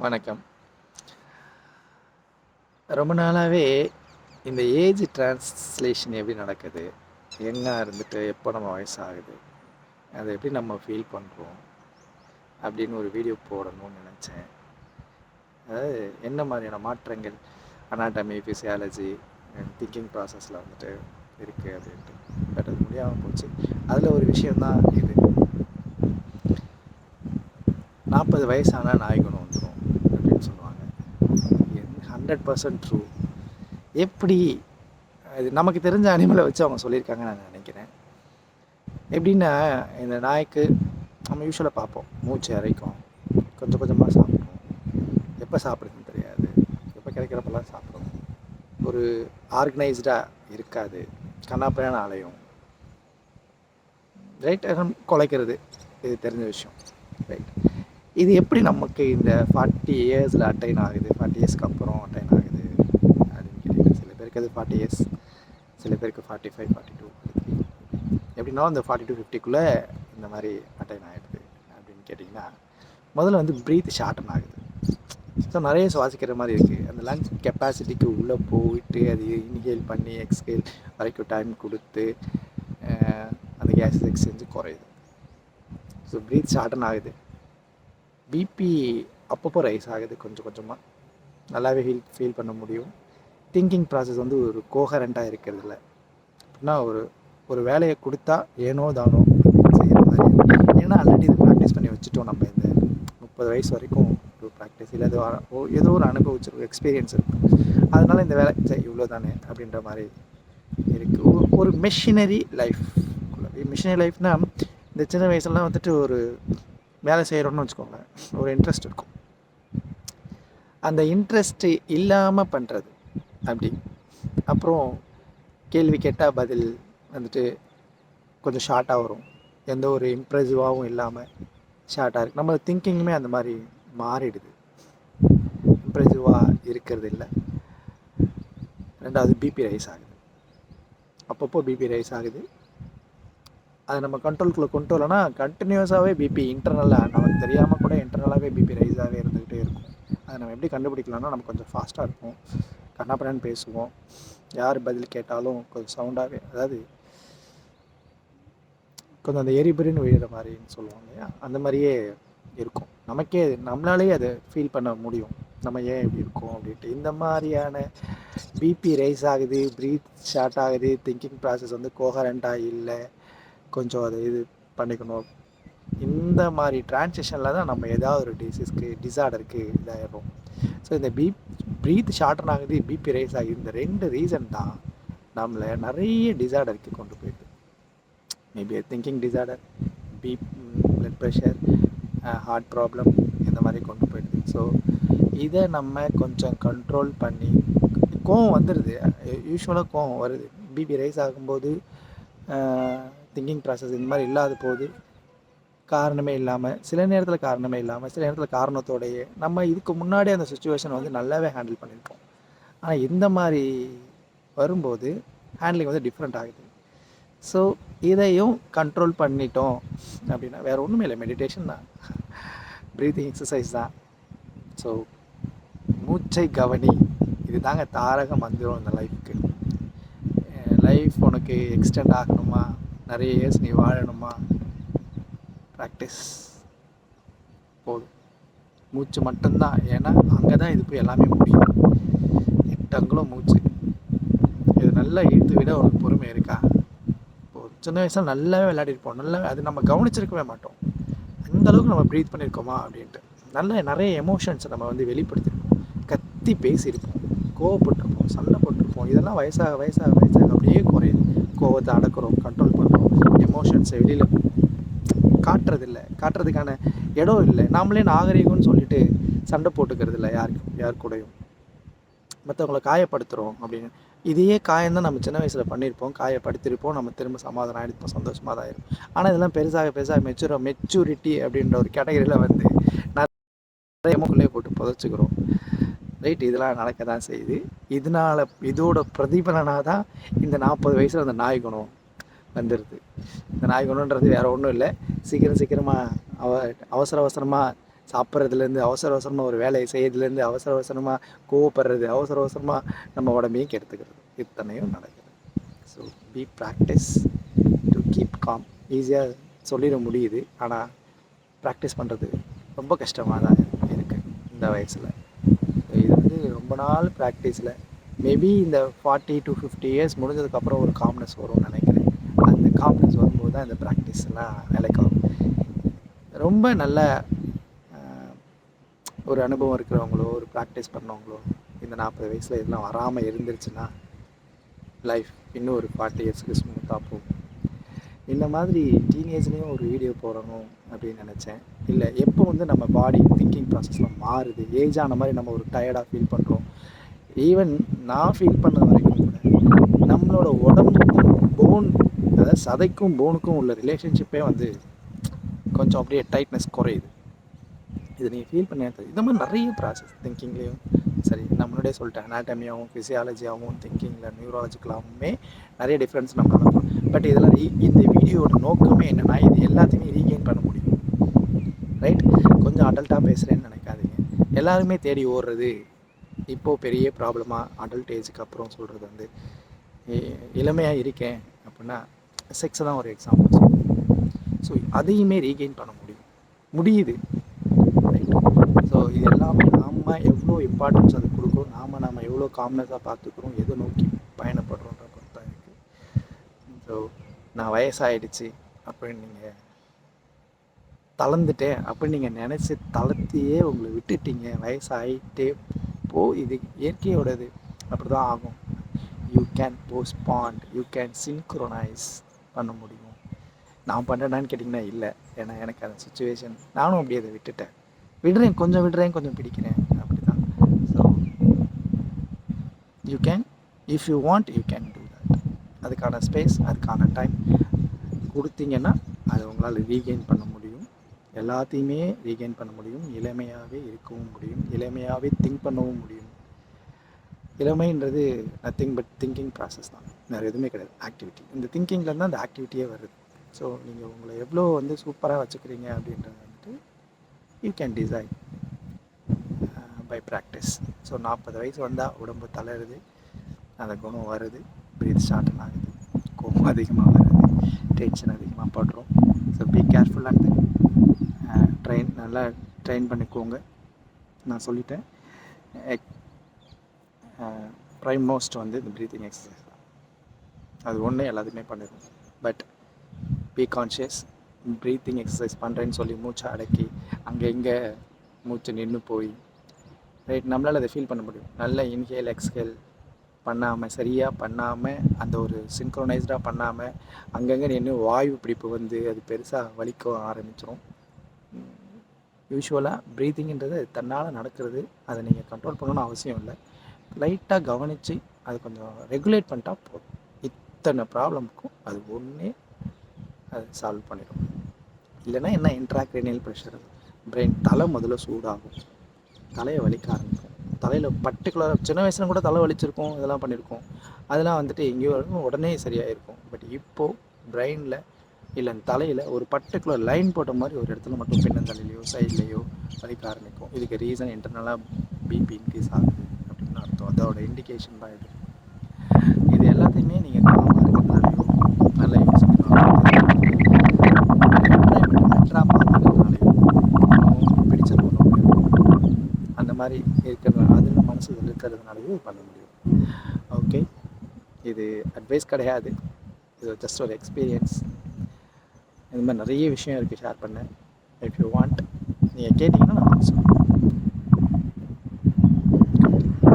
வணக்கம். ரொம்ப நாளாவே இந்த ஏஜ் ட்ரான்ஸ்லேஷன் எப்படி நடக்குது? யங்கா இருந்துட்டு எப்போ நம்ம வயசாகுது? அத எப்படி நம்ம ஃபீல் பண்ணுறோம்? அப்படின்னு ஒரு வீடியோ போடணும்னு நினச்சேன். அதாவது என்ன மாதிரியான மாற்றங்கள் அனாட்டமி, ஃபிசியாலஜி, திங்கிங் ப்ராசஸில் வந்துட்டு இருக்குது அப்படின்ட்டு. பட் அது முடியாமல் போச்சு. அதில் ஒரு விஷயந்தான் இது. 40 வயசானால் நாய் குணம் வந்துடும் அப்படின்னு சொல்லுவாங்க. 100% ட்ரூ. எப்படி அது நமக்கு தெரிஞ்ச அனிமலை வச்சு அவங்க சொல்லியிருக்காங்கன்னு நான் நினைக்கிறேன். எப்படின்னா, இந்த நாய்க்கு நம்ம யூஸ்வலாக பார்ப்போம், மூச்சு இறைக்கும், கொஞ்சம் கொஞ்சமாக சாப்பிடும், எப்போ சாப்பிடுதுன்னு தெரியாது, எப்போ கிடைக்கிறப்பெல்லாம் சாப்பிடும், ஒரு ஆர்கனைஸ்டாக இருக்காது, கண்ணாப்பையான அலையும், ரைட், குலைக்கிறது, இது தெரிஞ்ச விஷயம், ரைட். இது எப்படி நமக்கு இந்த 40 இயர்ஸில் அட்டைன் ஆகுது, 40 இயர்ஸ்க்கு அப்புறம் அட்டைன் ஆகுது அப்படின்னு கேட்டிங்கன்னா, சில பேருக்கு அது 40 இயர்ஸ், சில பேருக்கு 45, 42, 43. எப்படின்னா அந்த 40 to 50க்குள்ளே இந்த மாதிரி அட்டைன் ஆகிடுது அப்படின்னு கேட்டிங்கன்னா, முதல்ல வந்து ப்ரீத் ஷார்டன் ஆகுது. ஸோ நிறைய சுவாசிக்கிற மாதிரி இருக்குது. அந்த லங்ஸ் கெப்பாசிட்டிக்கு உள்ளே போயிட்டு அது இன்ஹேல் பண்ணி எக்ஸ்ஹேல் வரைக்கும் டைம் கொடுத்து அந்த கேஸ் எக்ஸ்சேஞ்சு குறையுது. ஸோ ப்ரீத் ஷார்டன் ஆகுது. பிபி அப்பப்போ ரைஸ் ஆகுது கொஞ்சம் கொஞ்சமாக, நல்லாவே ஃபீல் பண்ண முடியும். திங்கிங் ப்ராசஸ் வந்து ஒரு கோஹரண்ட்டாக இருக்கிறதில்ல. அப்படின்னா ஒரு வேலையை கொடுத்தா ஏனோ தானோ செய்கிற மாதிரி. ஏன்னா ஆல்ரெடி இது ப்ராக்டிஸ் பண்ணி வச்சுட்டோம். நம்ம இந்த 30 வயசு வரைக்கும் ஒரு ப்ராக்டிஸ் இல்லை, ஏதோ ஒரு அனுபவிச்சிருக்கும், எக்ஸ்பீரியன்ஸ் இருக்கும். அதனால் இந்த வேலை சரி இவ்வளோ தானே அப்படின்ற மாதிரி இருக்குது. ஒரு மெஷினரி லைஃப். மிஷினரி லைஃப்னால் இந்த சின்ன வயசுலாம் வந்துட்டு ஒரு வேலை செய்கிறோன்னு வச்சுக்கோங்க, ஒரு இன்ட்ரெஸ்ட் இருக்கும். அந்த இன்ட்ரெஸ்ட்டு இல்லாமல் பண்ணுறது அப்படி. அப்புறம் கேள்வி கேட்டால் பதில் வந்துட்டு கொஞ்சம் ஷார்ட்டாக வரும், எந்த ஒரு இம்ப்ரெசிவாகவும் இல்லாமல் ஷார்ட்டாக இருக்குது. நம்ம திங்கிங்குமே அந்த மாதிரி மாறிடுது, இம்ப்ரெசிவாக இருக்கிறது இல்லை. ரெண்டாவது பிபி ரைஸ் ஆகுது, அப்பப்போ பிபி ரைஸ் ஆகுது. அதை நம்ம கண்ட்ரோல்குள்ளே கொண்டு வரலன்னா கண்டினியூஸாகவே பிபி இன்டர்னலாக நமக்கு தெரியாமல் கூட இன்டர்னலாகவே பிபி ரைஸாகவே இருந்துக்கிட்டே இருக்கும். அதை நம்ம எப்படி கண்டுபிடிக்கலாம்னா, நம்ம கொஞ்சம் ஃபாஸ்ட்டாக இருப்போம், கண்ணாப்பண்ணான்னு பேசுவோம், யார் பதில் கேட்டாலும் கொஞ்சம் சவுண்டாகவே, அதாவது கொஞ்சம் அந்த எரிபறின்னு விழுகிற மாதிரின்னு சொல்லுவாங்க இல்லையா, அந்த மாதிரியே இருக்கும். நமக்கே நம்மளாலேயே அதை ஃபீல் பண்ண முடியும், நம்ம ஏன் இப்படி இருக்கோம் அப்படின்ட்டு. இந்த மாதிரியான பிபி ரைஸ் ஆகுது, ப்ரீத் ஷார்ட் ஆகுது, திங்கிங் ப்ராசஸ் வந்து கோஹரண்ட்டாக இல்லை, கொஞ்சம் அதை இது பண்ணிக்கணும். இந்த மாதிரி டிரான்சிஷனில் தான் நம்ம ஏதாவது ஒரு டிஸார்டருக்கு இதாகிடும். ஸோ இந்த ப்ரீத் ஷார்டன் ஆகுது, பிபி ரைஸ் ஆகுது, இந்த 2 ரீசன் தான் நம்மளை நிறைய டிஸார்டருக்கு கொண்டு போயிடுது. Maybe thinking disorder, blood pressure, heart problem, இந்த மாதிரி கொண்டு போயிடுது. ஸோ இதை நம்ம கொஞ்சம் கண்ட்ரோல் பண்ணி, கோவம் வந்துடுது, யூஸ்வலாக கோவம் வருது பிபி ரைஸ் ஆகும்போது, திங்கிங் ப்ராசஸ் இந்த மாதிரி இல்லாத போது, காரணமே இல்லாமல், சில நேரத்தில் காரணமே இல்லாமல், சில நேரத்தில் காரணத்தோடையே நம்ம இதுக்கு முன்னாடி அந்த சுச்சுவேஷனை வந்து நல்லாவே ஹேண்டில் பண்ணியிருப்போம். ஆனால் இந்த மாதிரி வரும்போது ஹேண்ட்லிங் வந்து டிஃப்ரெண்ட் ஆகுது. ஸோ இதையும் கண்ட்ரோல் பண்ணிட்டோம் அப்படின்னா வேறு ஒன்றுமே இல்லை, மெடிடேஷன் தான், ப்ரீத்திங் எக்ஸசைஸ் தான். ஸோ மூச்சை கவனி, இது தாங்க தாரக மந்திரம் இந்த லைஃப்க்கு. லைஃப் உனக்கு எக்ஸ்டெண்ட் ஆகணுமா, நிறைய இயர்ஸ் நீ வாழணுமா, ப்ராக்டிஸ் போதும். மூச்சு மட்டும்தான், ஏன்னா அங்கே தான் இது போய் எல்லாமே முடியும். 8 அங்குலம் மூச்சு, இது நல்லா இழுத்து விட உனக்கு பொறுமை இருக்கா? இப்போது சின்ன வயசில் நல்லாவே விளையாடிருப்போம், நல்லா அது நம்ம கவனிச்சிருக்கவே மாட்டோம், அந்த அளவுக்கு நம்ம ப்ரீத் பண்ணியிருக்கோமா அப்படின்ட்டு. நிறைய எமோஷன்ஸை நம்ம வந்து வெளிப்படுத்தியிருப்போம், கத்தி பேசியிருப்போம், கோவப்பட்டிருப்போம், சண்டை போட்டிருப்போம். இதெல்லாம் வயசாக வயசாக வயசாக அப்படியே குறையுது. கோவத்தை அடக்கிறோம், கண்ட்ரோல் பண்ணுறோம், எமோஷன்ஸை வெளியில் காட்டுறதுக்கான இடம் இல்லை. நாமளே நாகரிகம்னு சொல்லிட்டு சண்டை போட்டுக்கிறது இல்லை யார் கூடயும், மற்றவங்கள காயப்படுத்துகிறோம் அப்படின்னு. இதையே காயம்தான் நம்ம சின்ன வயசில் பண்ணியிருப்போம், காயப்படுத்தியிருப்போம், நம்ம திரும்ப சமாதானம் ஆகிடுப்போம், சந்தோஷமாக தான் இருக்கும். ஆனால் இதெல்லாம் பெருசாக மெச்சூரிட்டி அப்படின்ற ஒரு கேட்டகரியில் வந்து நிறைய எமோக்குள்ளே போட்டு புதைச்சிக்கிறோம், ரைட். இதெல்லாம் நடக்க தான் செய்யுது. இதோட பிரதிபலனாக தான் இந்த 40 வயசில் அந்த நாய் குணம் வந்துடுது. இந்த நாய் குணன்றது வேறு ஒன்றும் இல்லை, சீக்கிரமாக அவசரமாக சாப்பிட்றதுலேருந்து அவசர அவசரமாக ஒரு வேலையை செய்யறதுலேருந்து அவசர அவசரமாக கோவப்படுறது, அவசர அவசரமாக நம்ம உடம்பையும் கெடுத்துக்கிறது, இத்தனையும் நடக்குது. So be practice to keep calm. ஈஸியாக சொல்லிட முடியுது, ஆனால் ப்ராக்டிஸ் பண்ணுறது ரொம்ப கஷ்டமாக தான் இருக்குது இந்த வயசில். இது வந்து ரொம்ப நாள் ப்ராக்டிஸில் மேபி இந்த 40 to 50 இயர்ஸ் முடிஞ்சதுக்கப்புறம் ஒரு காம்னஸ் வரும்னு நினைக்கிறேன். அந்த காம்னஸ் வரும்போது தான் இந்த ப்ராக்டிஸ்லாம் வேலைக்காகும். ரொம்ப நல்ல ஒரு அனுபவம் இருக்கிறவங்களோ, ஒரு ப்ராக்டிஸ் பண்ணவங்களோ இந்த 40 வயசில் இதெல்லாம் வராமல் இருந்துருச்சுன்னா லைஃப் இன்னும் ஒரு 40 இயர்ஸ்க்கு ஸ்மூத்தாக போகும். இந்த மாதிரி டீனேஜ்லேயும் ஒரு வீடியோ போடணும் அப்படின்னு நினச்சேன். இல்லை, எப்போ வந்து நம்ம பாடி திங்கிங் ப்ராசஸ்லாம் மாறுது, ஏஜ் ஆன மாதிரி நம்ம ஒரு டயர்டாக ஃபீல் பண்ணுறோம். ஈவன் நான் ஃபீல் பண்ண வரைக்கும் கூட நம்மளோட உடம்புக்கும் போன், அதாவது சதைக்கும் போனுக்கும் உள்ள ரிலேஷன்ஷிப்பே வந்து கொஞ்சம் அப்படியே டைட்னஸ் குறையுது. இது நீங்கள் ஃபீல் பண்ண இந்த மாதிரி நிறைய ப்ராசஸ் திங்கிங்லேயும் சரி, நம்மளுடைய சொல்லிட்டேன், அனாட்டமியாகவும் ஃபிசியாலஜியாகவும் திங்கிங்கில் நியூராலஜிக்கலாகவுமே நிறைய டிஃப்ரென்ஸ் நம்ம நடக்கும். பட் இதெல்லாம் இந்த வீடியோட நோக்கமே என்னென்னா இது எல்லாத்தையுமே ரீகெயின் பண்ண முடியும். ரைட்? கொஞ்சம் அடல்ட்டாக பேசுகிறேன்னு நினைக்காதீங்க. எல்லாருமே தேடி ஓடுறது இப்போது பெரிய ப்ராப்ளமாக அடல்ட் ஏஜுக்கு அப்புறம் சொல்கிறது வந்து இளமையாக இருக்கேன் அப்படின்னா செக்ஸை தான் ஒரு எக்ஸாம்பிள். ஸோ அதையுமே ரீகெயின் பண்ண முடியுது. ரைட்? ஸோ இது எல்லாமே நாம் எவ்வளோ இம்பார்ட்டன்ஸ் அது கொடுக்குறோம், நாம் எவ்வளோ காம்னஸாக பார்த்துக்குறோம், எதை நோக்கி பயணப்படுறோன்ற பொறுத்து தான் இருக்குது. ஸோ நான் வயசாகிடுச்சு அப்படின்னு நீங்கள் தளர்ந்துட்டேன் அப்படின்னு நீங்கள் நினச்சி தளர்த்தியே உங்களை விட்டுட்டீங்க, வயசாகிட்டே இது இயற்கையோடது, அப்படி தான் ஆகும். You can postponed, you can synchronise பண்ண முடியும். நான் பண்ணுறேன்னு கேட்டிங்கன்னா இல்லை, ஏன்னா எனக்கு அந்த சுச்சுவேஷன் நானும் அப்படியே அதை விடுறேன், கொஞ்சம் பிடிக்கிறேன், அப்படி தான். So you can, if you want you can do that. அதுக்கான ஸ்பேஸ், அதுக்கான டைம் கொடுத்தீங்கன்னா அதை உங்களால் ரீகெயின் பண்ண முடியும். எல்லாத்தையுமே ரீகெயின் பண்ண முடியும். இளமையாகவே இருக்கவும் முடியும், இளமையாகவே திங்க் பண்ணவும் முடியும். இளமைன்றது நத்திங் பட் திங்கிங் ப்ராசஸ் தான், வேறு எதுவுமே கிடையாது. ஆக்டிவிட்டி, இந்த திங்கிங்லேருந்து அந்த ஆக்டிவிட்டியே வருது. ஸோ நீங்கள் உங்களை எவ்வளோ வந்து சூப்பராக வச்சுக்கிறீங்க அப்படின்றது வந்துட்டு you can design by practice. So 40 வயசு வந்தால் உடம்பு தளருது, அந்த குணம் வருது, ப்ரீத் ஷார்டன் ஆகுது, கோபம் அதிகமாக வருது, டென்ஷன் அதிகமாக படுறோம். ஸோ பி கேர்ஃபுல் அண்ட் நல்லா ட்ரெயின் பண்ணிக்கோங்க. நான் சொல்லிட்டேன், ப்ரைம் மோஸ்ட் வந்து இந்த ப்ரீத்திங் எக்ஸசைஸ் தான். அது ஒன்று எல்லாத்துக்குமே பண்ணிடுவோம். But B conscious. Breathing exercise பண்ணுறேன்னு சொல்லி மூச்சை அடக்கி அங்கே இங்கே மூச்சு நின்று போய் ரைட், நம்மளால் அதை ஃபீல் பண்ண முடியும். நல்ல இன்ஹேல் எக்ஸ்ஹேல் பண்ணாமல், சரியாக பண்ணாமல், அந்த ஒரு சின்க்ரோனைஸ்டாக பண்ணாமல் அங்கங்கே நின்று வாயு பிடிப்பு வந்து அது பெருசாக வலிக்க ஆரம்பிச்சிடும். யூஸ்வலாக ப்ரீத்திங்கிறது தன்னால் நடக்கிறது, அதை நீங்கள் கண்ட்ரோல் பண்ணணும்னு அவசியம் இல்லை. லைட்டாக கவனித்து அது கொஞ்சம் ரெகுலேட் பண்ணிட்டா போதும். இத்தனை ப்ராப்ளமுக்கும் அது ஒன்றே அது சால்வ் பண்ணிடும். இல்லைன்னா என்ன, இன்ட்ராக்ரேனியல் ப்ரெஷர், பிரெயின் தலை முதல்ல சூடாகும், தலையை வலிக்க ஆரம்பிக்கும். தலையில் பர்டிகுலராக சின்ன வயசுல கூட தலை வலிச்சிருக்கும், இதெல்லாம் பண்ணியிருக்கோம், அதெல்லாம் வந்துட்டு எங்கேயோ உடனே சரியாக இருக்கும். பட் இப்போது பிரெயினில் இல்லை தலையில் ஒரு பர்டிகுலர் லைன் போட்ட மாதிரி ஒரு இடத்துல மட்டும் பின்னந்தலையிலையோ சைட்லேயோ வலிக்க ஆரம்பிக்கும். இதுக்கு ரீசன் இன்டர்னலாக பிபி இன்க்ரீஸ் ஆகுது அப்படின்னு அர்த்தம். அதோட இண்டிகேஷன் தான் இது. இது எல்லாத்தையுமே நீங்கள் காமாக இருக்கிறதுனாலையோ நல்லா யோசிக்கிறதுனாலையோ பெட்டராக பார்த்துக்கிறதுனாலையோ பிடிச்சிருக்கணும் அந்த மாதிரி இருக்கிறது, அதில் மனசு இருக்கிறதுனாலையும் பண்ண முடியும். ஓகே, இது அட்வைஸ் கிடையாது, இது ஜஸ்ட் ஒரு எக்ஸ்பீரியன்ஸ். இது மாதிரி நிறைய விஷயம் இருக்குது ஷேர் பண்ணேன். இஃப் யூ வாண்ட், நீங்கள் கேட்டிங்கன்னா நான் சொல்லுவேன்.